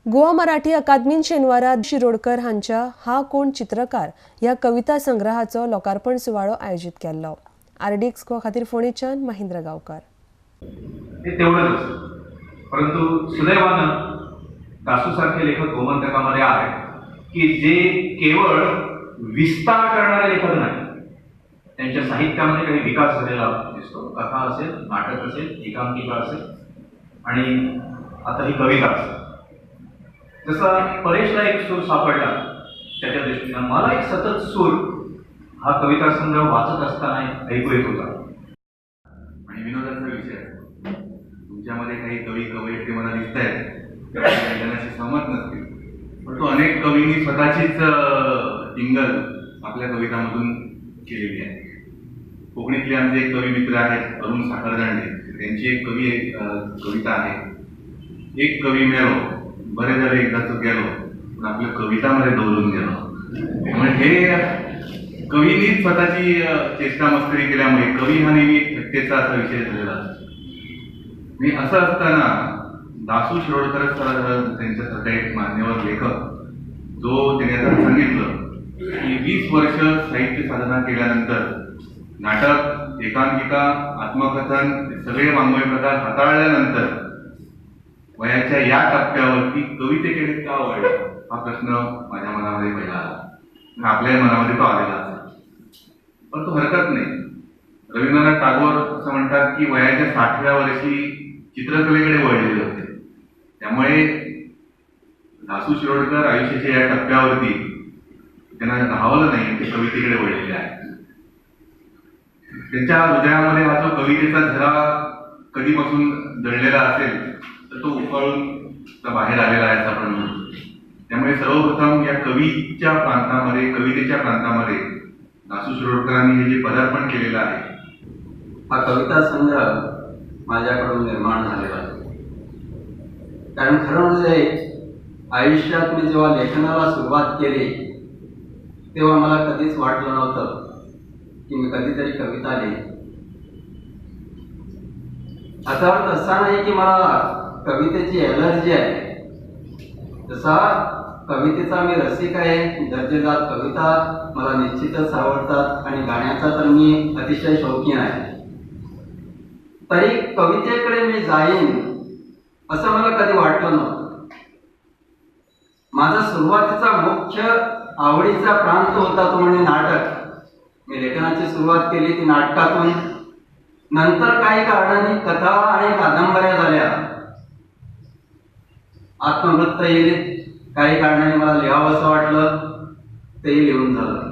गोवा मराठी अकादमीन शेनवारा शिरोडकर हांच्या हा कोण चित्रकार ह्या कविता संग्रहाचो लोकार्पण सुवाळो आयोजित केल्लो। आरडीएक्स गोवा खातीर फोंडेच्यान महेंद्र गांवकार। परंतु सुदैवानं दासूसारखे लेखक गोमंतकामध्ये आहेत की जे केवळ विस्तार करणारे लेखक नाही, त्यांच्या साहित्यामध्ये काही विकास झालेला दिसतो। कथा असेल, नाटक असेल, एकांकिका असेल आणि आता ही कविता असेल। जसा परेशला एक सूर सापडला त्याच्या दृष्टीने मला एक सतत सूर हा कविता संग्रह वाचत असताना ऐकू येत होता। आणि विनोदाचा विषय तुमच्यामध्ये काही कवी कवयित्री मला दिसत आहेत त्यांच्याशी सहमत नसतील, परंतु अनेक कवींनी स्वतःचीच टिंगल आपल्या कवितांमधून केलेली आहे। कोकणीतले आमचे एक कवी मित्र आहेत अरुण साखरदांडे, त्यांची एक कविता आहे, एक कवी मेलो बरे झाले एकदाच गेलो पण आपल्या कवितामध्ये दौडून गेलो। त्यामुळे हे कवींनीच स्वतःची चेष्टा मस्करी केल्यामुळे कवी हा नेहमी थट्टेचा असा विषय झालेला असतो। मी असं असताना दासू शिरोडकर त्यांच्यासारखा एक मान्यवर लेखक जो त्यांनी आता सांगितलं की 20 वर्ष साहित्य साधना केल्यानंतर नाटक, एकांकिका, आत्मकथन सगळे वाङ्मय प्रकार हाताळल्यानंतर वयाच्या या टप्प्यावरती कवितेकडे का वळला हा प्रश्न माझ्या मनामध्ये पहिला आला, आपल्या मनामध्ये तो आलेला असेल। पण तो हरकत नाही। रवींद्रनाथ टागोर असं म्हणतात की वयाच्या 60व्या वर्षी चित्रकलेकडे वळलेले होते। त्यामुळे दासू शिरोडकर आयुष्याच्या या टप्प्यावरती त्यांना राहावलं नाही, ते कवितेकडे वळलेले आहेत। त्यांच्या हृदयामध्ये हा जो कवितेचा झरा कधीपासून दडलेला असेल तर तो उफाळून बाहेर आलेला आहे असं आपण म्हणतो। त्यामुळे सर्वप्रथम या कवितेच्या प्रांतामध्ये दासू शिरोडकरांनी हे जे पदार्पण केलेलं आहे हा कविता संग्रह माझ्याकडून निर्माण झालेला आहे। कारण खरं म्हणजे आयुष्यात मी जेव्हा लेखनाला सुरुवात केली तेव्हा मला कधीच वाटलं नव्हतं की मी कधीतरी कविता लिहीन। आता अर्थ असा नाही की मला कवितेची ॲलर्जी आहे, जसा कवितेचा मी रसिक आहे, दर्जेदार कविता मला निश्चितच आवडतात आणि गाण्याचा तर मी अतिशय शौकीन आहे। तरी कवितेकडे मी जाईन असं मला कधी वाटलं नव्हतं। माझा सुरुवातीचा मुख्य आवडीचा प्रांत होता तो म्हणजे नाटक। मी लेखनाची सुरुवात केली ती नाटकातून, नंतर काही कारणांनी कथा आणि कादंबऱ्या झाल्या, आत्मवृत्त येईल, काही कारणाने मला लिहावं असं वाटलं, तेही लिहून झालं।